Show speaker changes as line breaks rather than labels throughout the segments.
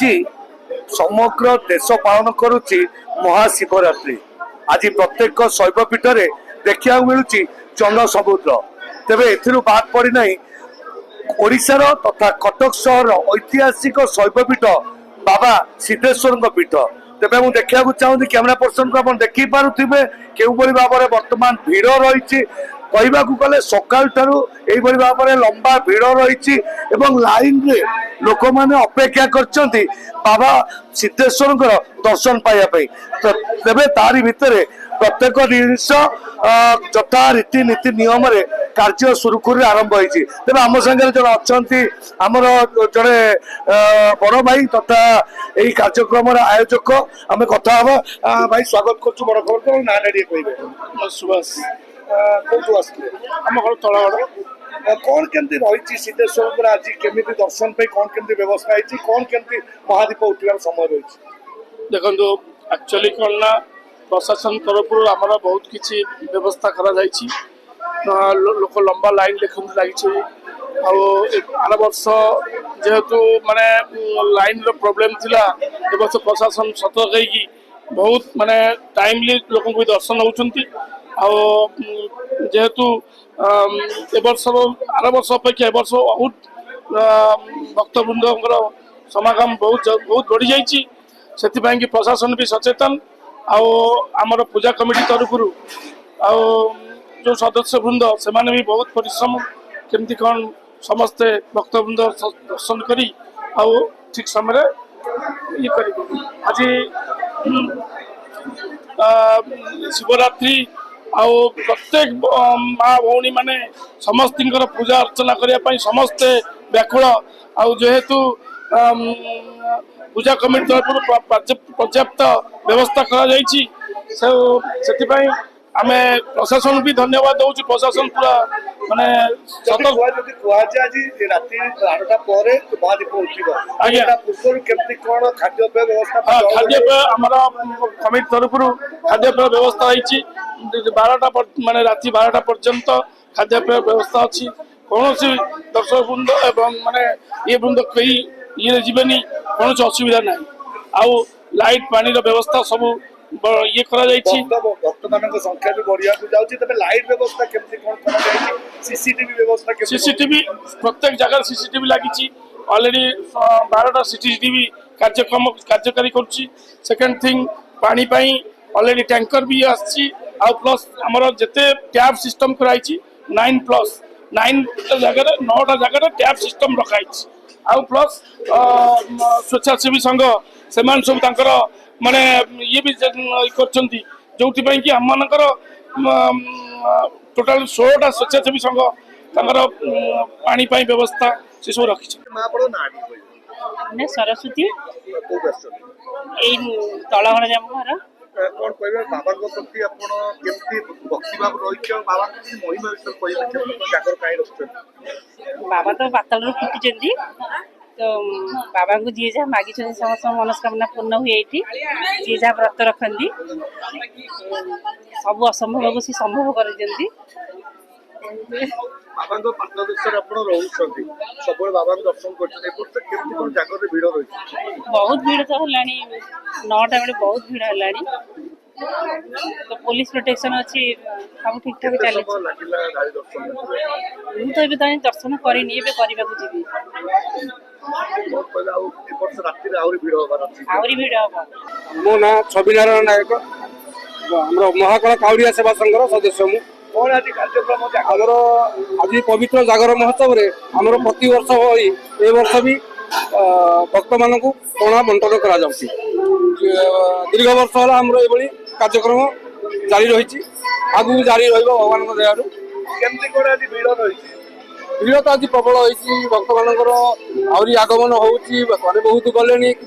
आज समग्र देश पालन करुच्ची महाशिवरात्रि। आज प्रत्येक शैवपीठ में देखा मिलूँ चंद्र समुद्र। तेरे ए बाद पड़ना ओडिशार तथा कटक सहर ऐतिहासिक शैवपीठ बाबा सिद्धेश्वर पीठ। तेज मुझे देखा चाहूँगी कैमेरा पर्सन को आप देखी पारे क्यों भाव में बर्तमान भिड़ रही कहवा गले सकाल ठार भाव में लंबा भिड़ रही लाइन रे लोक मैंने अपेक्षा कर बाबा सिद्धेश्वर दर्शन पाइबापी। तो तेरे तारी भितर प्रत्येक जिनिस यथा रीति नीति नियम कार्य सुरुखुरी आरंभ होती। तेज आम सागर जन अच्छा आमर जड़े बड़ भाई तथा यही कार्यक्रम आयोजक आम कथा हाँ भाई स्वागत कर बड़ खबर ना कहे
सुभाष
कौटू आसते
आम घर तलगढ़
कौन केमती रही सिद्धेश्वर आज केमी दर्शन पे कौन केमती व्यवस्था है कौन केमती महादीप उठार समय रही
देखो एक्चुअली कौन ना प्रशासन तरफ आमर बहुत किसी व्यवस्था करा लोक लंबा लाइन देखते लगी आर वर्ष जेहेतु माने लाइन रो प्रॉब्लम थिला ए वर्ष प्रशासन सतर्क होगी बहुत माने टाइमली लोक भी दर्शन होती जेहेतु ए वर्ष आर वर्ष अपेक्षा ए वर्ष बहुत भक्तवृंद समागम बहुत बहुत बढ़ी जाइए से कि प्रशासन भी सचेतन आमर पूजा कमिटी तरफ जो सदस्य वृंद से भी बहुत परिश्रम केमती कौन समस्ते भक्तवृंद दर्शन करी ठीक समय ये कर आज शिवरात्रि प्रत्येक माँ भौणी माने समस्त पूजा अर्चना करने समस्ते व्याकुल जेहेतु पूजा कमिटी तरफ पर्याप्त व्यवस्था कर आमे प्रशासन भी धन्यवाद दौर प्रशासन पूरा माने खाद्यपेय आमर कमिटी तरफ खाद्यपेय व्यवस्था होती 12टा माने राति 12टा पर्यंत खाद्यपेय व्यवस्था अच्छी कौन दर्शक वृंद एवं माने ये वृंद कई ये जीवनी कौन असुविधा ना आउ लाइट पानी व्यवस्था सब ये करा
भक्त मान संख्या भी बढ़िया जाऊँगी लाइट व्यवस्था केमती कौन करा सीसीटीवी व्यवस्था
सीसीटीवी प्रत्येक जगह सीसीटीवी लगी ऑलरेडी 12टा सीसीटीवी कार्यक्रम कार्यकारी करुच्ची सेकेंड थिंग पानी पाई ऑलरेडी टैंकर भी आसी प्लस आमर जिते टैप सिस्टम कराई 9 जगह 9टा जगह टैप सिस्टम रखाई आउ प्लस स्वेच्छासेवी संघ से सब माने ये भी जो कि आम मानकर टोटाल 16टा स्वेच्छासेवी संघ पानी व्यवस्था से सब रखी
सरस्वती तलगढ़ जम घर
कौन कह बाबा प्रति भक्तिभाव रही बाबा महिमा विषय
बाबा तो पातल फुटी तो बाबा को जी जहाँ मागी समस्त मनस्कामना पूर्ण हुए जी जहाँ व्रत रखती सब असंभव को सी संभव कर बहुत भीड़ तो है 9टा बेले बहुत भीड़ है तो पुलिस प्रोटेक्शन अच्छी सब ठीक ठाक चली मुझे तो दर्शन करनी करने को जी आहरी भीड़ हम
मो ना छवि नारायण नायक महाकाल काउड़िया सेवा संघर सदस्य मु
कौन आज कार्यक्रम
आमर आज पवित्र जागर महोत्सव आमर प्रति वर्ष ए वर्ष भी भक्त मान पणा बंटन करा दीर्घ वर्ष है आमर ये कार्यक्रम जारी रही आगू जारी भगवान दयारू भीड़ तो आज प्रबल होती भक्त मान आहरी आगमन होती बहुत गले कि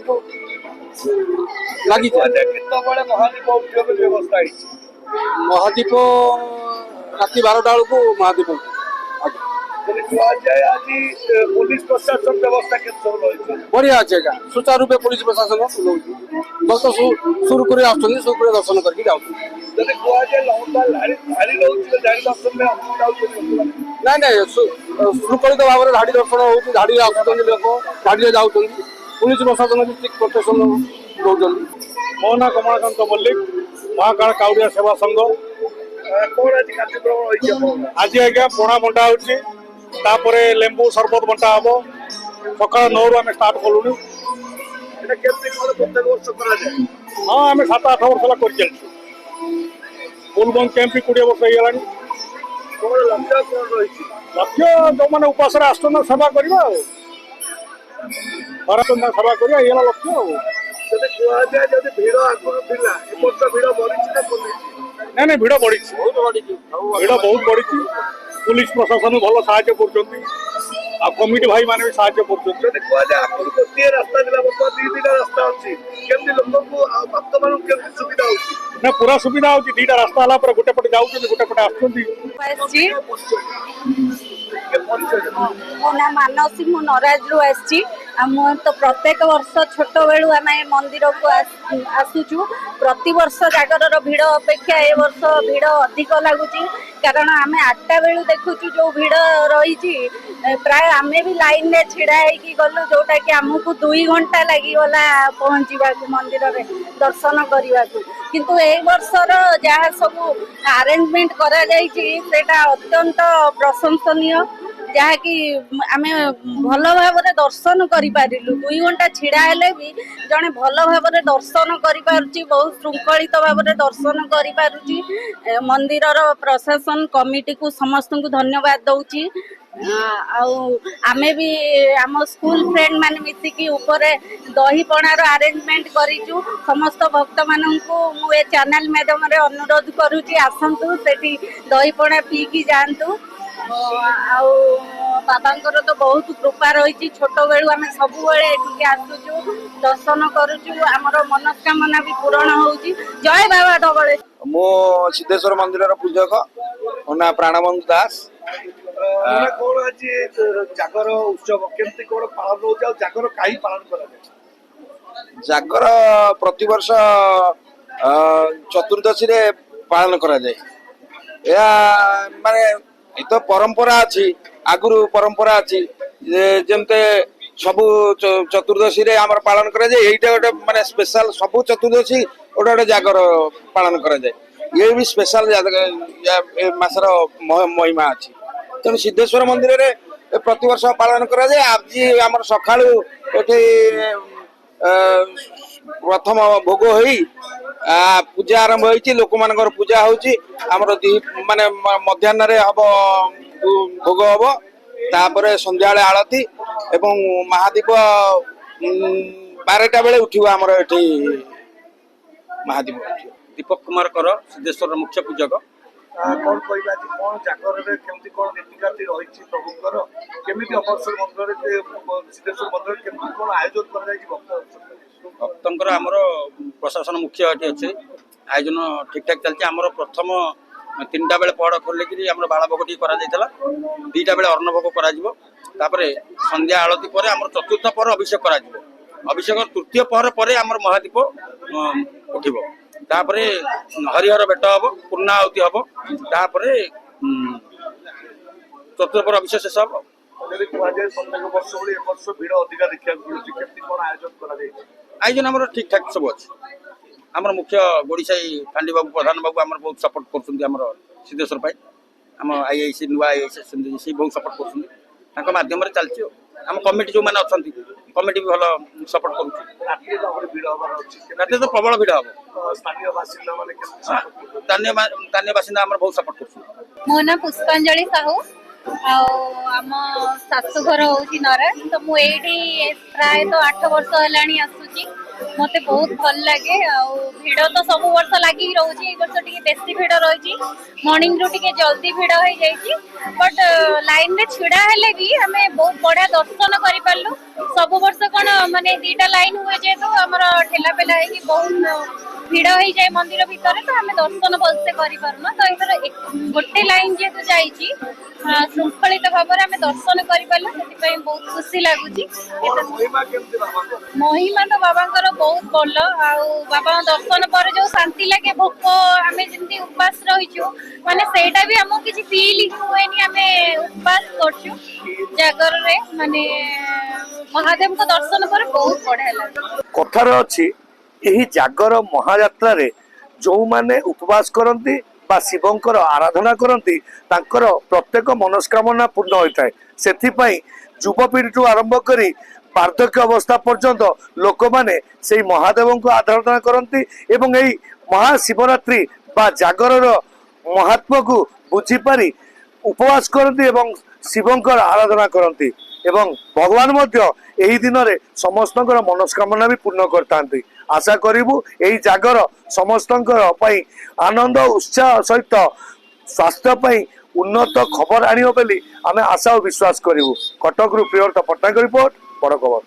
लगी महादीप राति 12टा बेलू महादीप
पुलिस प्रशासन व्यवस्था
बढ़िया अच्छे सुचारू रूपे पुलिस प्रशासन भक्त सुरुखुरी सुरुखुरी दर्शन करके ना ना श्रृंखलित भाव में धाड़ी दर्शन होती धाड़ी लोक धाड़ी जाऊँ पुलिस प्रशासन भी ठीक प्रोटेक्शन दौरान। मो ना कमलाकांत मल्लिक, महाकाल काउड़िया सेवा संघ।
कौन आज कार्यक्रम रही
आज आज्ञा पणा बंटा होपर लेंबू सरबत बंटा हम सका 9 रु आम स्टार्ट कलुनी।
प्रत्येक वर्ष कराए
हाँ आम 7-8 वर्ष है कर चलु। फुलबंद कैंप भी 20 वर्ष हो गलानी।
कौन लक्ष्य कौन रही
लक्ष्य जो मैंने उपास आसना सेवा करवा सेवा करवा ये लक्ष्य।
ଯଦି କୁହାଯାଏ ଯଦି ଭିଡ଼ ଆଗରୁ ଥିଲା ଏ ବର୍ଷ ଭିଡ଼ ବଢିଛି ନା କମିଛି?
ନାଇଁ ଭିଡ଼ ବଢିଛି ଭିଡ଼ ବହୁତ ବଢିଛି। पुलिस प्रशासन भल साहाय्य कर कमिटी भाई माने भी साहाय्य कर।
ଯଦି କୁହାଯାଏ ଆଗରୁ ଗୋଟିଏ ରାସ୍ତା ଥିଲା ବର୍ତ୍ତମାନ 2-2ଟା ରାସ୍ତା ଅଛି କେମିତି ଲୋକଙ୍କୁ ଆଉ ଭକ୍ତ ମାନଙ୍କୁ କେମିତି ସୁବିଧା ହଉଛି?
ना पूरा सुविधा होची। 2टा रास्ता हला पर गोटे पटे जाउछन गोटे पटे आछुंती।
मो ना मानसी मु नराजरू आसी तो प्रत्येक वर्ष छोट बेलू आम मंदिर को आसुचु। प्रति वर्ष जागर भीड़ अपेक्षा ए वर्ष भीड़ अधिक लगुच कारण आम 8टा बेलू देखुचु जो भीड़ रही प्राय आम भी लाइन में छिड़ा गलु जोटा कि आमको 2 घंटा लगिगला पहुँचवा मंदिर में दर्शन करने को। किंतु ए वर्षर जहाँ सब अरेंजमेंट करा सेटा अत्यंत प्रशंसनीय जहाँकि आम भल भाव दर्शन करूँ। 2 घंटा छिड़ा हेले भी जड़े भल भाव दर्शन कर बहुत श्रृंखलित भाव दर्शन कर मंदिर प्रशासन कमिटी को समस्त को धन्यवाद दौची। आमे भी आम स्कूल फ्रेंड मान मिसिकी ऊपर दही पणार अरेंजमेंट करूँ। समस्त भक्त मानू मुझे चैनल माध्यम अनुरोध करुँची आसतु सेठी दही पणा पी की जातु। बाबांकर तो बहुत कृपा रही छोट बेलू आम सब आसुचु दर्शन करुचु आमर मनस्कामना भी पूरण होउची। जय बाबा डबले।
मो सिद्धेश्वर मंदिर पूजक ना प्राणबंधु दास।
कौन आज जागर उत्सव केमती कौन पालन होउची और जागर कहीं पालन करा जाए?
जागर प्रतिवर्ष चतुर्दशी रे पालन करा जाए। या माने तो परंपरा अच्छी आगुरु परंपरा अच्छी जमते सबु चतुर्दशी रे आमर पालन करा जाए। एटा गोटे माने स्पेशल सबु चतुर्दशी गोटे गोटे जागर पालन करा जाए। ये भी स्पेशल मासर महिमा अच्छी तेणु सिद्धेश्वर मंदिर रे प्रति वर्ष पालन करा जाए। आज आमर सकाळु एठी प्रथम भोग होई पूजा आरंभ होती लोक मानकर पूजा होची आमर माने मध्याह्न रे हब भोग हब तापर संध्या आळती एवं महादीप 12टा बेले उठिबो आमर एठी महादीप उठिबो।
दीपक कुमार कर सिद्धेश्वर मुख्य पूजक।
कौन कहबा जी कौन जागर रे केमती कौन नीतिकाती रही प्रभुकर केमिति अमरसर मंदिर रे सिद्धेश्वर मंदिर केमती कौन आयोजन करा जाई भक्त
भक्तंकर आमर प्रशासन मुख्य एटी अच्छे आयोजन ठीक ठाक चलती। आमर प्रथम 3टा बेले पहड़ खोलिकी आम बालभोग करा 2टा बेले अन्नभोग कर संध्या आलती पर आम चतुर्थ पहर अभिषेक कर अभिषेक तृतीय पहर पर आम महादीप उठिब तापर हरिहर भेट हम पूर्णाहुति हम तापर चतुर्थ पहर अभिषेक शेष हम। आयोजन आम ठीक ठाक सब अच्छे। आम मुख्य गोड़ीसाई फांडी बाबू प्रधान बाबू आम बहुत सपोर्ट कर सिद्धेश्वर आम आईआईसी नुआ आईआईसी बहुत सपोर्ट कर माध्यम चलती। आम कमिटी जो मैंने अच्छा कमिटी भी भल सपोर्ट कर तो प्रबल भिड़ हम। स्थानीय बासिंदा आम बहुत सपोर्ट कर।
मो ना पुष्पांजलि साहू आम शाशुघर हूँ नराज तो मुझे प्राय तो 8 वर्ष है आसूची मत बहुत भल लगे। भिड़ तो सब वर्ष लगी रोचे वर्ष टी बेसी भिड़ रही मॉर्निंग रू टी जल्दी भिड़ हो जाए बट लाइन में छिड़ा हेले भी आम बहुत बढ़िया दर्शन करूँ। सब वर्ष कौन माने 2टा लाइन हुए जेहेतु आम ठेला पेला बहुत भिड़ हो जाए मंदिर भितर तो आम दर्शन भलसे करूँ। तो ये गोटे लाइन जेहेतु जाइए श्रृंखलित भाव में आम दर्शन करूँ से बहुत खुशी लगुच। महिमा तो बाबा बहुत भल बाबा दर्शन पर जो शांति लगे भोक आम जमी उपास रहीचु
ମାନେ ସେଇଟା ବି ଆମକୁ କିଛି ଫିଲ୍ ହିଁ ହୁଏନି ଆମେ ଉପବାସ କରୁଛୁ ଜାଗରରେ ମାନେ ମହାଦେବଙ୍କ ଦର୍ଶନ ପରେ ବହୁତ ବଢିଆ ଲାଗେ।
କଥାରେ ଅଛି ଏହି ଜାଗର ମହାଯାତ୍ରାରେ ଯୋଉମାନେ ଉପବାସ କରନ୍ତି ବା ଶିବଙ୍କର ଆରାଧନା କରନ୍ତି ତାଙ୍କର ପ୍ରତ୍ୟେକ ମନସ୍କାମନା ପୂର୍ଣ୍ଣ ହୋଇଥାଏ। ସେଥିପାଇଁ ଯୁବପିଢ଼ିଠୁ ଆରମ୍ଭ କରି ବାର୍ଦ୍ଧକ୍ୟ ଅବସ୍ଥା ପର୍ଯ୍ୟନ୍ତ ଲୋକମାନେ ସେଇ ମହାଦେବଙ୍କୁ ଆରାଧନା କରନ୍ତି ଏବଂ ଏହି ମହାଶିବରାତ୍ରି ବା ଜାଗରର ମହାତ୍ମକୁ ବୁଝିପାରି ଉପବାସ କରନ୍ତି ଏବଂ ଶିବଙ୍କର ଆରାଧନା କରନ୍ତି ଏବଂ ଭଗବାନ ମଧ୍ୟ ଏହି ଦିନରେ ସମସ୍ତଙ୍କର ମନସ୍କାମନା ବି ପୂର୍ଣ୍ଣ କରିଥାନ୍ତି। ଆଶା କରିବୁ ଏହି ଜାଗର ସମସ୍ତଙ୍କର ପାଇଁ ଆନନ୍ଦ ଉତ୍ସାହ ସହିତ ସ୍ୱାସ୍ଥ୍ୟ ପାଇଁ ଉନ୍ନତ ଖବର ଆଣିବ ବୋଲି ଆମେ ଆଶା ଓ ବିଶ୍ୱାସ କରିବୁ। କଟକରୁ ପ୍ରିୟବ୍ରତ ପଟ୍ଟନାୟକ ରିପୋର୍ଟ, ବଡ଼ ଖବର।